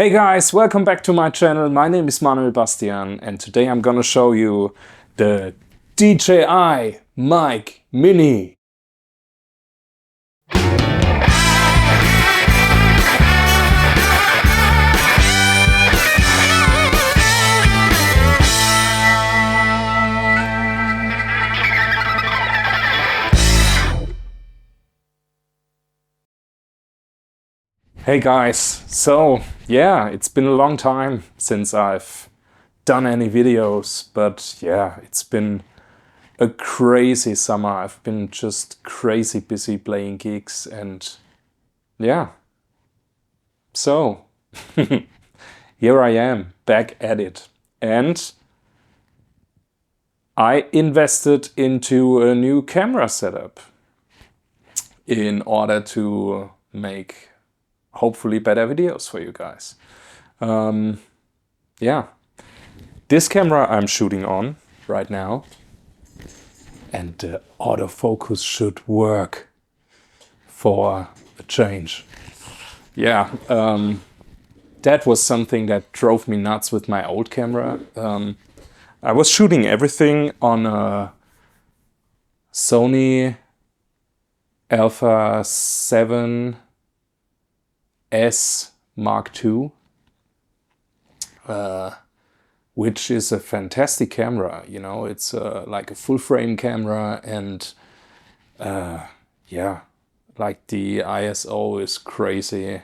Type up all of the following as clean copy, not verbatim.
Hey guys, welcome back to my channel. My name is Manuel Bastian and today I'm gonna show you the DJI Mic Mini. Hey guys, so yeah, it's been a long time since I've done any videos, but yeah, it's been a crazy summer. I've been just crazy busy playing gigs and yeah, so here I am back at it. And I invested into a new camera setup in order to make hopefully better videos for you guys. Yeah, this camera I'm shooting on right now, and the autofocus should work for a change. Yeah, that was something that drove me nuts with my old camera. I was shooting everything on a Sony Alpha 7 S Mark II, which is a fantastic camera. You know, it's like a full frame camera, and yeah, like the ISO is crazy,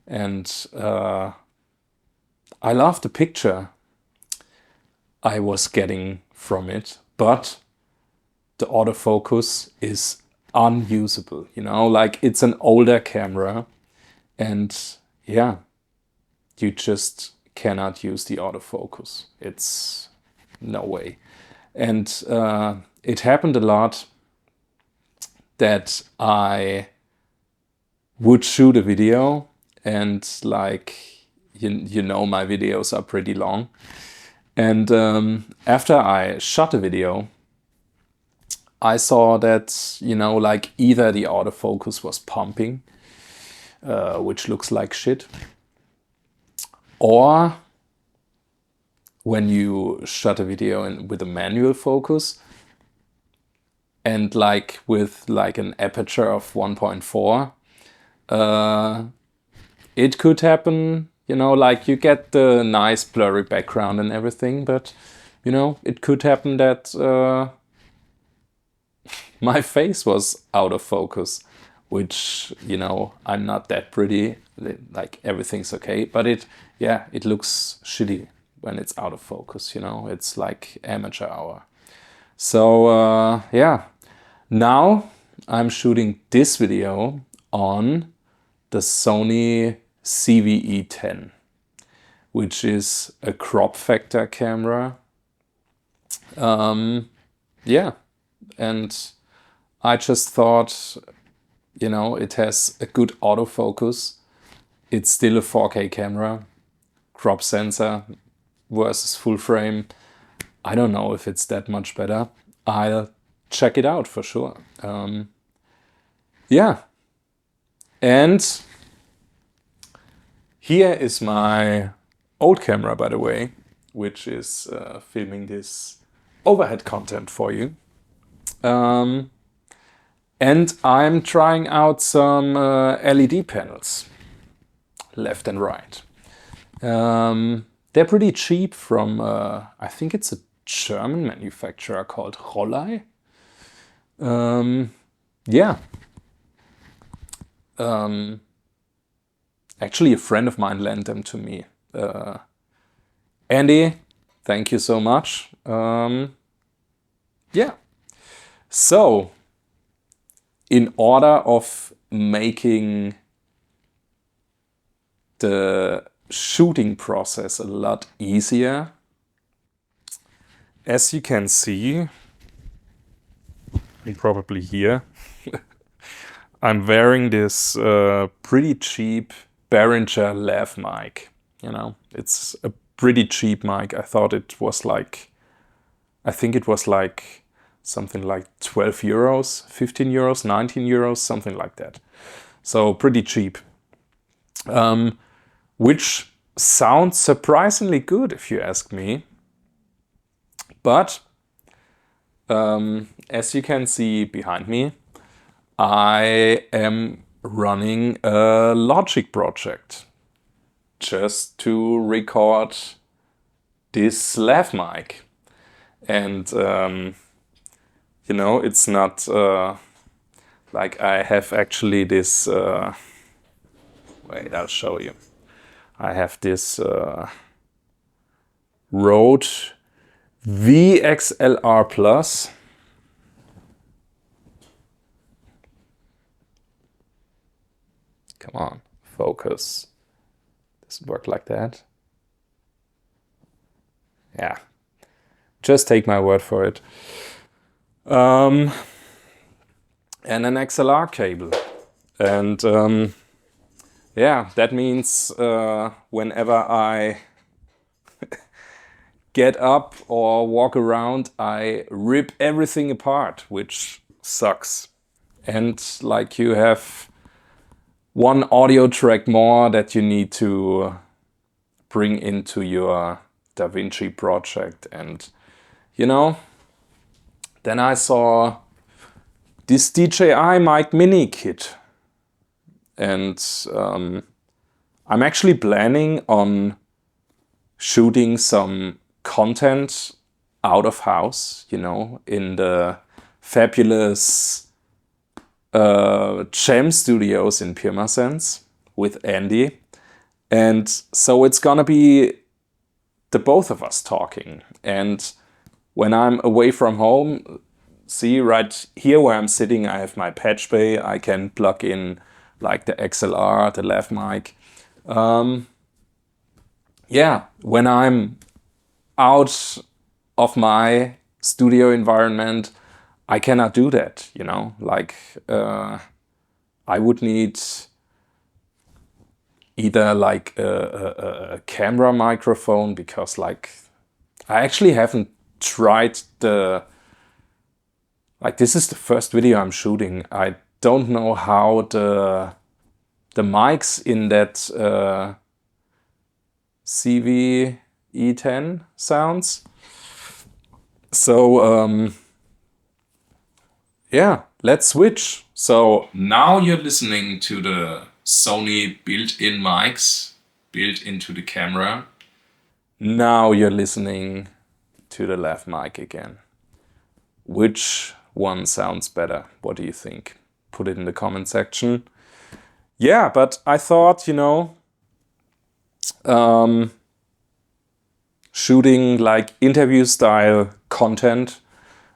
and I love the picture I was getting from it, but the autofocus is unusable. You know, like it's an older camera. And yeah, you just cannot use the autofocus. It's no way. And it happened a lot that I would shoot a video and like, you know, my videos are pretty long. And after I shot a video, I saw that, you know, like either the autofocus was pumping, which looks like shit, or when you shot a video with a manual focus and like with like an aperture of 1.4, it could happen, you know, like you get the nice blurry background and everything, but you know, it could happen that my face was out of focus, which, you know, I'm not that pretty, like everything's okay, but it looks shitty when it's out of focus, you know, it's like amateur hour. So yeah, now I'm shooting this video on the Sony ZV-E10, which is a crop factor camera. Yeah, and I just thought, you know, it has a good autofocus. It's still a 4K camera, crop sensor versus full frame. I don't know if it's that much better. I'll check it out for sure. Yeah. And here is my old camera, by the way, which is filming this overhead content for you. And I'm trying out some LED panels, left and right. They're pretty cheap from, I think it's a German manufacturer called Rollei. Yeah. Actually, a friend of mine lent them to me. Andy, thank you so much. Yeah. So, in order of making the shooting process a lot easier, as you can see, and probably here, I'm wearing this pretty cheap Behringer lav mic. You know, it's a pretty cheap mic. I thought it was like, I think it was like something like 12 euros, 15 euros, 19 euros, something like that. So pretty cheap. Which sounds surprisingly good if you ask me. But as you can see behind me, I am running a Logic project just to record this lav mic. And you know, it's not like I have actually this wait, I'll show you. I have this Rode VXLR Plus. Come on, focus. Does it work like that? Yeah, just take my word for it. And an XLR cable. And yeah, that means whenever I get up or walk around, I rip everything apart, which sucks. And like you have one audio track more that you need to bring into your DaVinci project. And you know, then I saw this DJI Mic Mini kit. And I'm actually planning on shooting some content out of house, you know, in the fabulous Jam Studios in Pirmasens with Andy. And so it's gonna be the both of us talking. And when I'm away from home, see right here where I'm sitting, I have my patch bay. I can plug in like the XLR, the lav mic. Yeah, when I'm out of my studio environment, I cannot do that, you know, like I would need either like a camera microphone, because like I actually haven't tried like this is the first video I'm shooting. I don't know how the mics in that ZV-E10 sounds. So yeah, let's switch. So now you're listening to the Sony built-in mics built into the camera. Now you're listening to the lav mic again. Which one sounds better? What do you think? Put it in the comment section. Yeah, but I thought, you know, shooting like interview style content,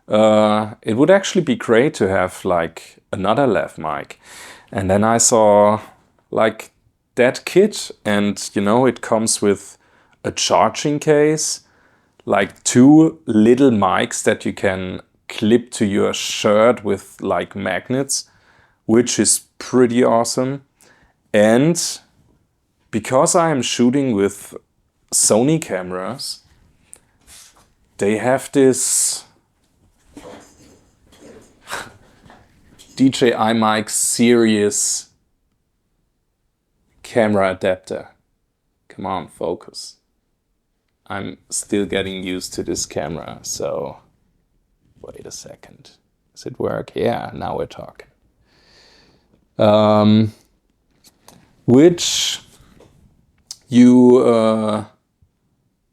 it would actually be great to have like another lav mic. And then I saw like that kit, and you know, it comes with a charging case, like two little mics that you can clip to your shirt with like magnets, which is pretty awesome. And because I am shooting with Sony cameras, they have this DJI Mic Series camera adapter. Come on, focus. I'm still getting used to this camera, so wait a second. Does it work? Yeah, now we're talking. Which you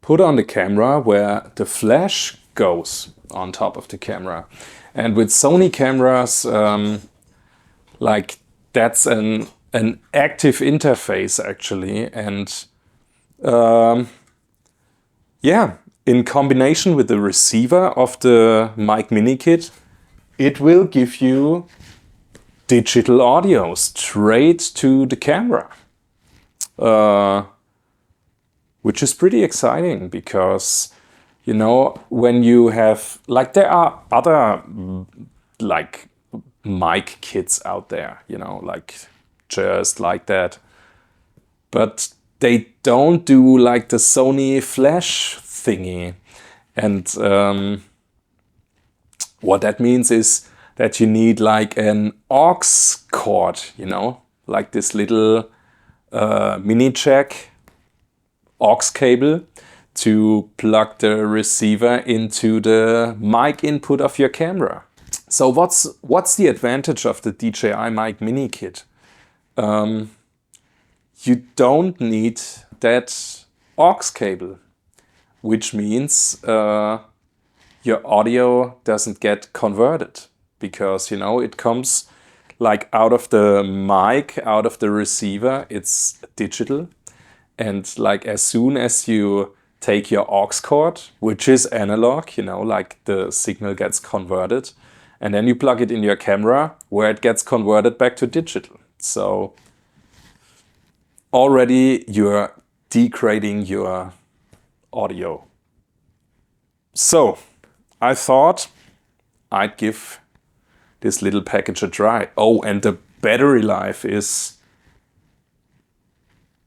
put on the camera where the flash goes on top of the camera. And with Sony cameras, like that's an active interface actually. And yeah, in combination with the receiver of the Mic Mini kit, it will give you digital audio straight to the camera. Which is pretty exciting, because, you know, when you have, like, there are other, like, mic kits out there, you know, like, just like that. But they don't do, like, the Sony flash thingy. And what that means is that you need, like, an aux cord, you know, like this little mini jack aux cable to plug the receiver into the mic input of your camera. So what's the advantage of the DJI Mic Mini Kit? You don't need that aux cable, which means your audio doesn't get converted, because, you know, it comes like out of the mic, out of the receiver, it's digital. And like as soon as you take your aux cord, which is analog, you know, like the signal gets converted, and then you plug it in your camera where it gets converted back to digital. So already you're degrading your audio. So I thought I'd give this little package a try. Oh, and the battery life is,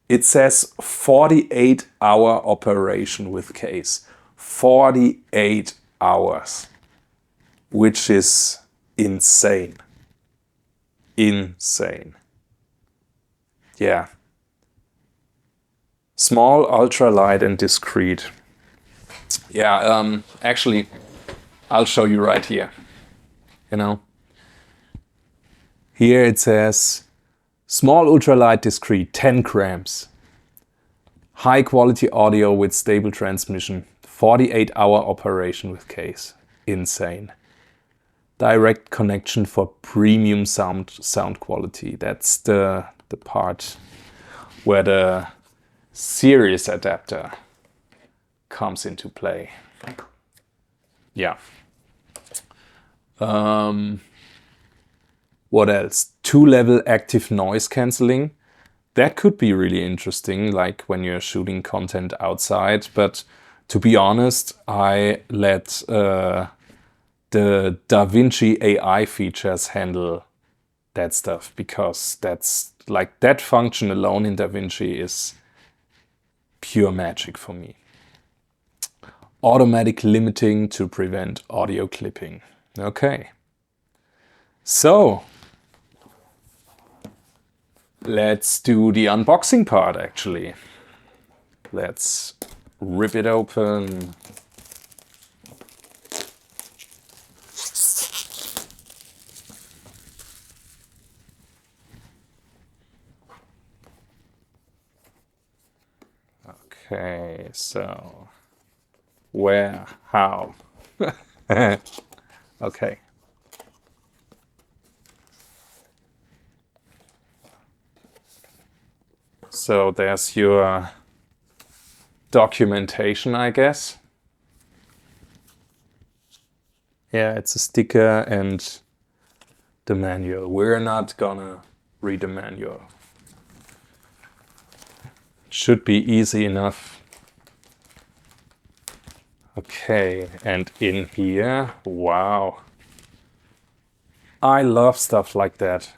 it says 48-hour operation with case. 48 hours, which is insane. Insane. Yeah. Small, ultralight and discreet. Yeah, actually, I'll show you right here. You know, here it says small, ultralight, discreet, 10 grams. High quality audio with stable transmission. 48-hour operation with case. Insane. Direct connection for premium sound quality. That's the part where the series adapter comes into play. Yeah. What else? 2-level active noise cancelling. That could be really interesting, like when you're shooting content outside. But to be honest, I let the DaVinci AI features handle that stuff, because that's like, that function alone in DaVinci is pure magic for me. Automatic limiting to prevent audio clipping. Okay. So let's do the unboxing part, actually. Let's rip it open. Okay, so where, how? Okay. So there's your documentation, I guess. Yeah, it's a sticker and the manual. We're not gonna read the manual. Should be easy enough. Okay, and in here, wow. I love stuff like that.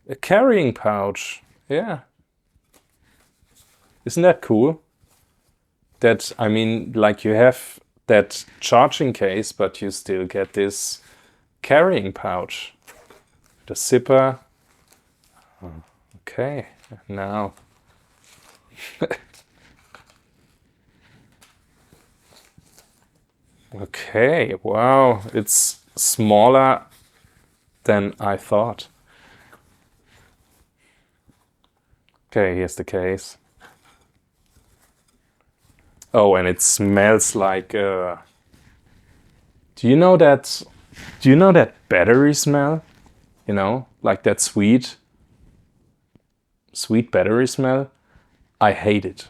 A carrying pouch, yeah. Isn't that cool? That, I mean, like, you have that charging case, but you still get this carrying pouch. The zipper. Okay, now. Okay, wow, it's smaller than I thought. Okay, here's the case. Oh, and it smells like, do you know that battery smell? You know, like that sweet battery smell? I hate it.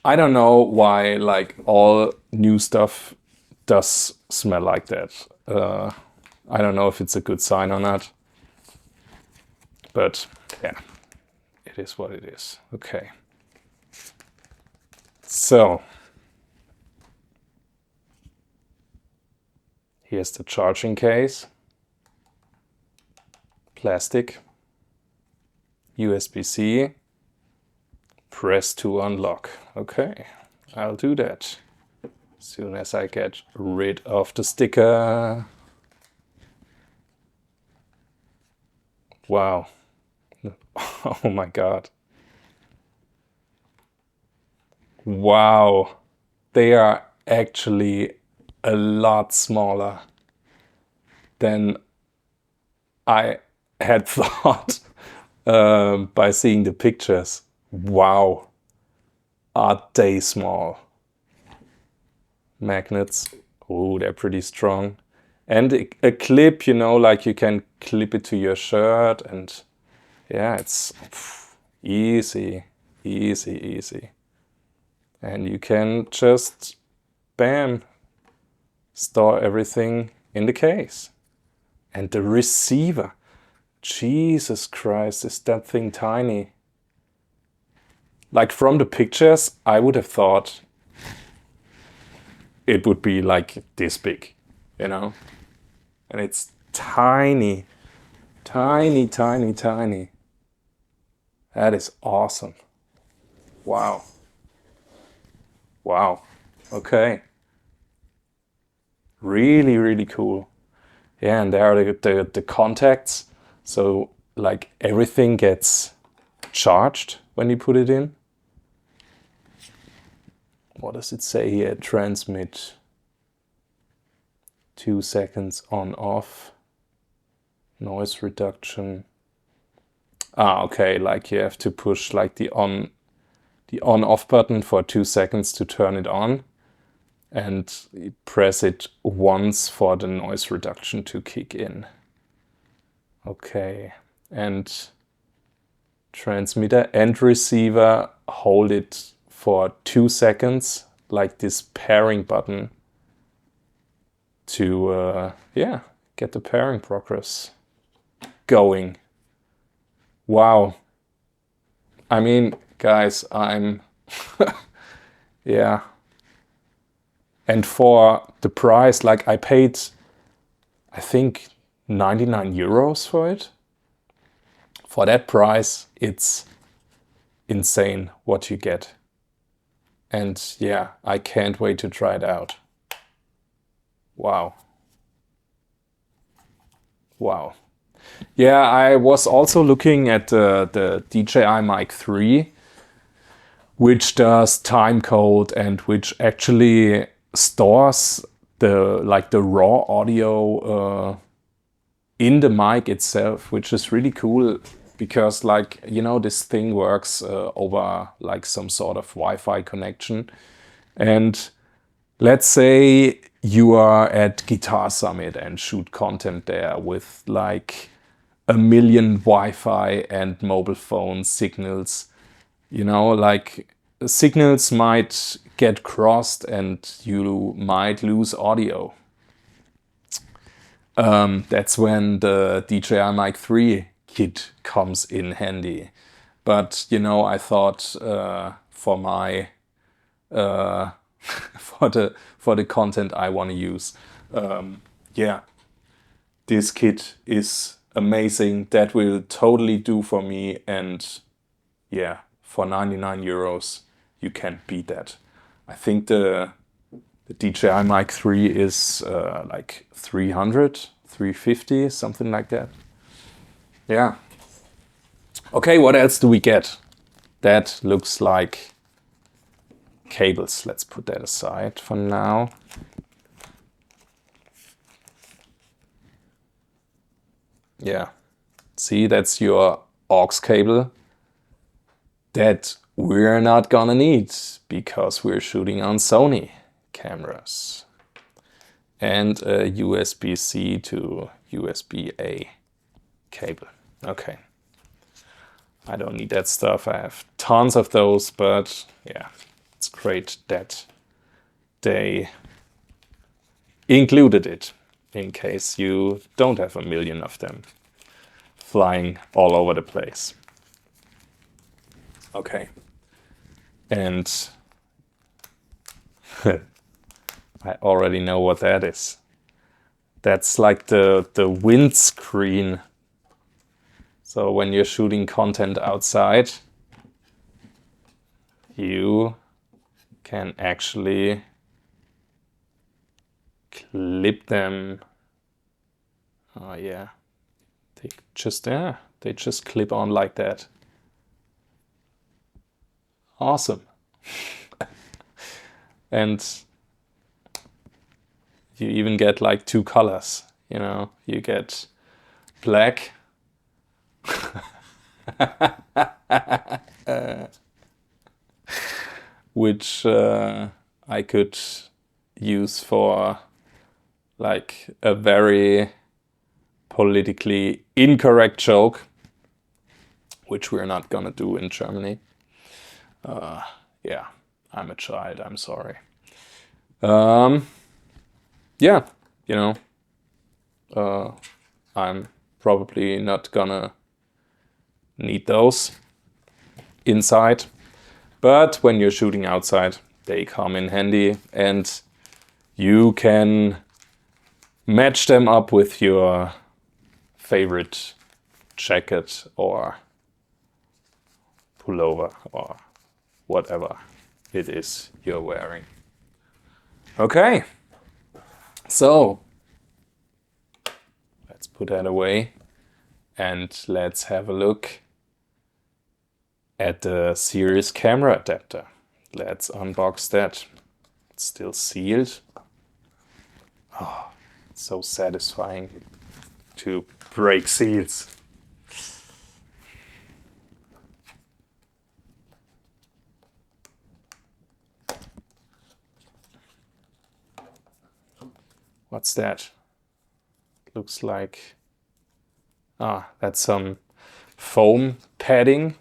I don't know why, like, all new stuff does smell like that. I don't know if it's a good sign or not. But yeah, it is what it is. Okay. So here's the charging case. Plastic. USB-C. Press to unlock. Okay, I'll do that as soon as I get rid of the sticker. Wow. Oh my God. Wow. They are actually a lot smaller than I had thought by seeing the pictures. Wow. Are they small? Magnets. Oh, they're pretty strong. And a clip, you know, like you can clip it to your shirt, and yeah, it's easy, easy, easy. And you can just, bam, store everything in the case. And the receiver. Jesus Christ, is that thing tiny? Like from the pictures, I would have thought it would be like this big, you know? And it's tiny, tiny, tiny, tiny. That is awesome. Wow. Wow. Okay. Really, really cool. Yeah, and there are the contacts. So like everything gets charged when you put it in. What does it say here? Transmit 2 seconds on off. Noise reduction. Ah, okay, like you have to push like the on off button for 2 seconds to turn it on, and you press it once for the noise reduction to kick in. Okay, and transmitter and receiver, hold it for 2 seconds, like this pairing button, to yeah, get the pairing progress going. Wow. I mean, guys, I'm yeah. And for the price, like I paid, I think 99 euros for it. For that price, it's insane what you get. And yeah, I can't wait to try it out. Wow. Wow. Yeah, I was also looking at the DJI Mic 3, which does time code and which actually stores the raw audio in the mic itself, which is really cool because, like, you know, this thing works over like some sort of Wi-Fi connection. And let's say you are at Guitar Summit and shoot content there with like a million Wi-Fi and mobile phone signals. You know, like signals might get crossed and you might lose audio. That's when the DJI Mic 3 kit comes in handy. But you know, I thought for my for the content I want to use, yeah, this kit is amazing. That will totally do for me. And yeah, for 99 euros, you can't beat that. I think the DJI Mic 3 is like 300, 350, something like that. Yeah. Okay, what else do we get? That looks like cables. Let's put that aside for now. Yeah. See, that's your aux cable that we're not gonna need because we're shooting on Sony cameras. And a USB-C to USB-A cable. Okay. I don't need that stuff. I have tons of those, but yeah, it's great that they included it in case you don't have a million of them flying all over the place. Okay. And I already know what that is. That's like the windscreen. So when you're shooting content outside, you can actually clip them. Oh yeah, they just clip on like that. Awesome. And you even get like 2 colors, you know, you get black which I could use for like a very politically incorrect joke, which we're not gonna do in Germany. Yeah, I'm a child, I'm sorry. Yeah, you know, I'm probably not gonna need those inside, but when you're shooting outside, they come in handy, and you can match them up with your favorite jacket or pullover or whatever it is you're wearing. Okay, so let's put that away and let's have a look at the Series camera adapter. Let's unbox that. It's still sealed. Oh, it's so satisfying to break seals. What's that? Looks like, that's some foam padding.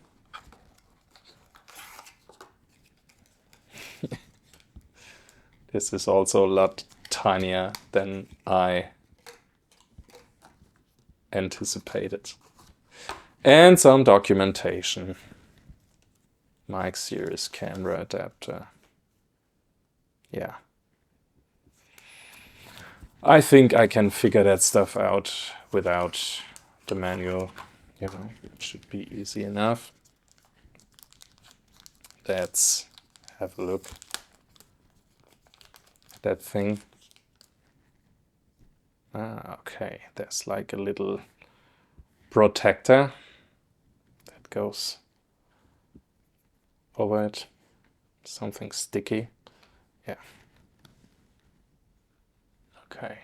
This is also a lot tinier than I anticipated. And some documentation. Mic Series camera adapter. Yeah. I think I can figure that stuff out without the manual. You know, it should be easy enough. Let's have a look at that thing. Okay, there's like a little protector that goes over it. Something sticky. Yeah. Okay.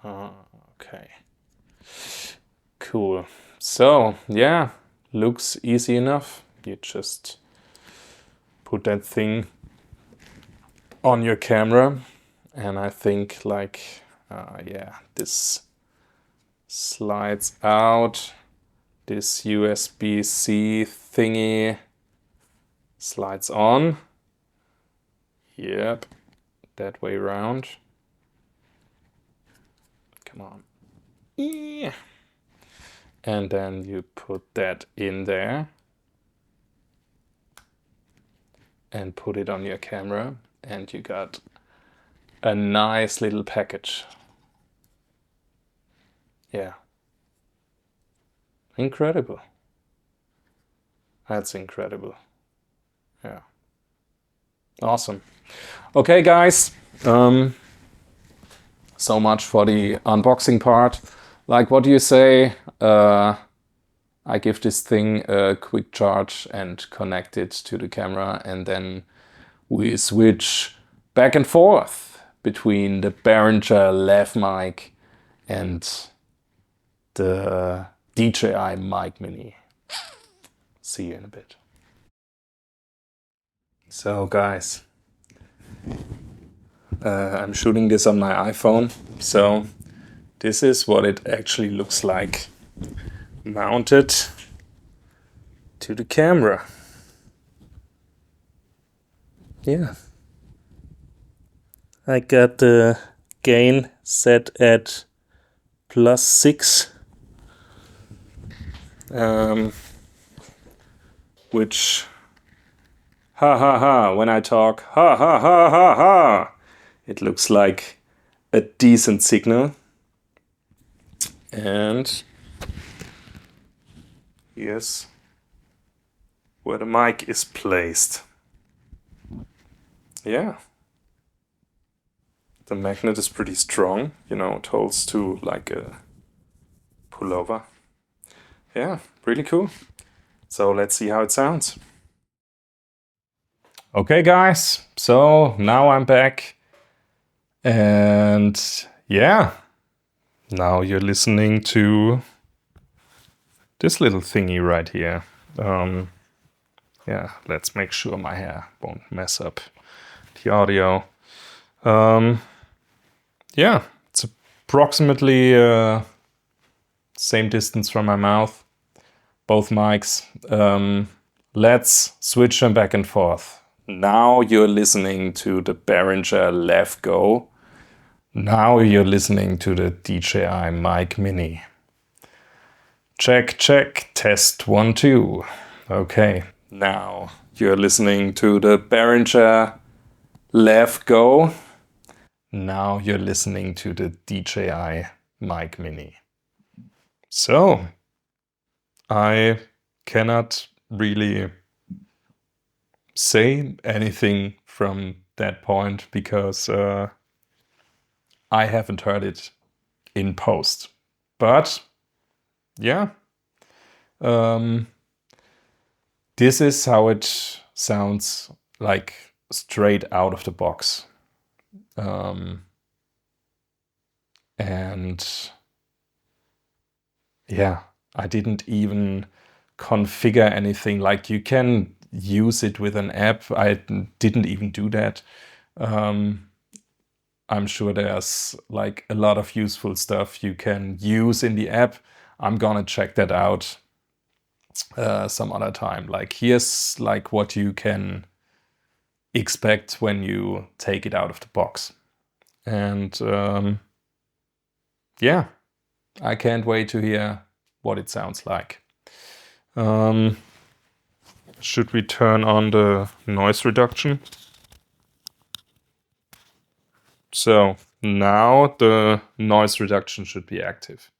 Okay. Cool. So, yeah, looks easy enough. You just put that thing on your camera, and I think like, yeah, this slides out. This USB-C thingy slides on. Yep, that way around. Come on. Yeah. And then you put that in there and put it on your camera, and you got a nice little package. Yeah. Incredible. That's incredible. Yeah. Awesome. Okay, guys. So much for the unboxing part. Like, what do you say? I give this thing a quick charge and connect it to the camera, and then we switch back and forth between the Behringer lav mic and the DJI Mic Mini. See you in a bit. So guys, I'm shooting this on my iPhone, so this is what it actually looks like mounted to the camera. Yeah. I got the gain set at +6, which, ha ha ha, when I talk, ha ha ha ha ha, it looks like a decent signal. And here's where the mic is placed. Yeah. The magnet is pretty strong, you know, it holds to like a pullover. Yeah, really cool. So let's see how it sounds. Okay guys, so now I'm back. And yeah, now you're listening to this little thingy right here. Yeah, let's make sure my hair won't mess up the audio. Yeah, it's approximately same distance from my mouth, both mics. Let's switch them back and forth. Now you're listening to the Behringer Lav Go. Now you're listening to the DJI Mic Mini. Check, check, test 1, 2. Okay, now you're listening to the Behringer Lav Go. Now you're listening to the DJI Mic Mini. So, I cannot really say anything from that point because I haven't heard it in post. But yeah, this is how it sounds like straight out of the box. And yeah, I didn't even configure anything. Like, you can use it with an app. I didn't even do that. I'm sure there's like a lot of useful stuff you can use in the app. I'm gonna check that out some other time. Like, here's like what you can expect when you take it out of the box. And yeah, I can't wait to hear what it sounds like. Should we turn on the noise reduction? So now the noise reduction should be active.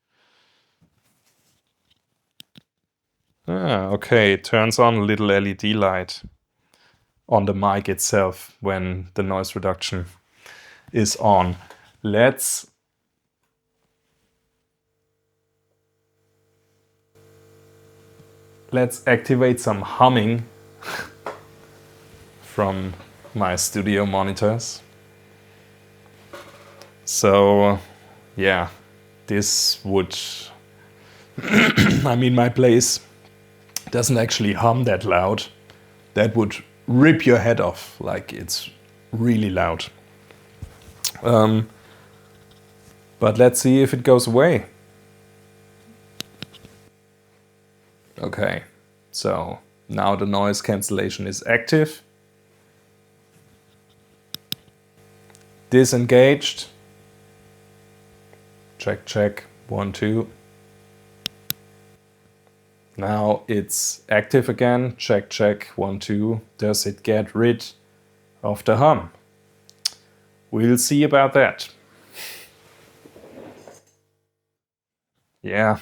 Okay, it turns on a little LED light on the mic itself when the noise reduction is on. Let's activate some humming from my studio monitors. So yeah, this would I mean, my place doesn't actually hum that loud. That would rip your head off. Like, it's really loud. But let's see if it goes away. Okay, so now the noise cancellation is active. Disengaged. Check, check, 1, 2. Now it's active again. Check, check, 1, 2. Does it get rid of the hum? We'll see about that. Yeah.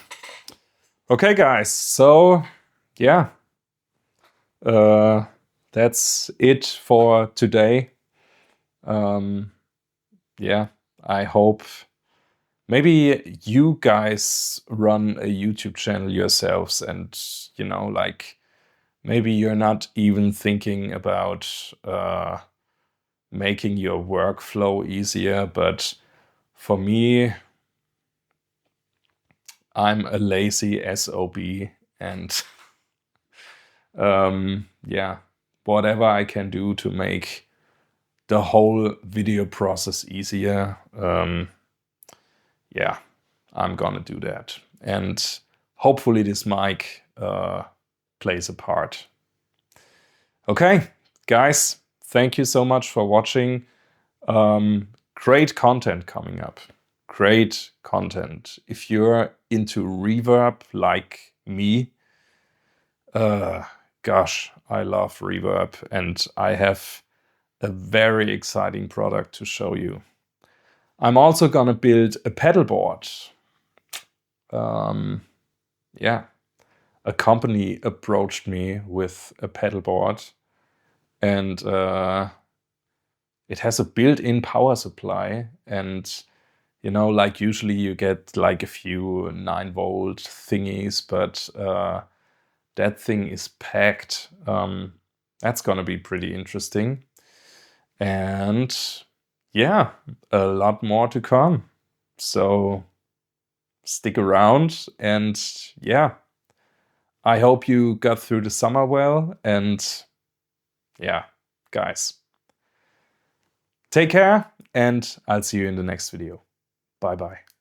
Okay, guys. So, yeah. That's it for today. Yeah, I hope maybe you guys run a YouTube channel yourselves and, you know, like, maybe you're not even thinking about making your workflow easier, but for me, I'm a lazy SOB, and yeah, whatever I can do to make the whole video process easier, yeah, I'm gonna do that. And hopefully this mic plays a part. Okay, guys, thank you so much for watching. Great content coming up. Great content. If you're into reverb like me, gosh, I love reverb, and I have a very exciting product to show you. I'm also gonna build a pedal board. Yeah, a company approached me with a pedal board, and it has a built-in power supply, and you know, like usually you get like a few 9-volt thingies, but that thing is packed. That's gonna be pretty interesting. And yeah, a lot more to come. So stick around, and yeah, I hope you got through the summer well, and yeah, guys, take care, and I'll see you in the next video. Bye bye.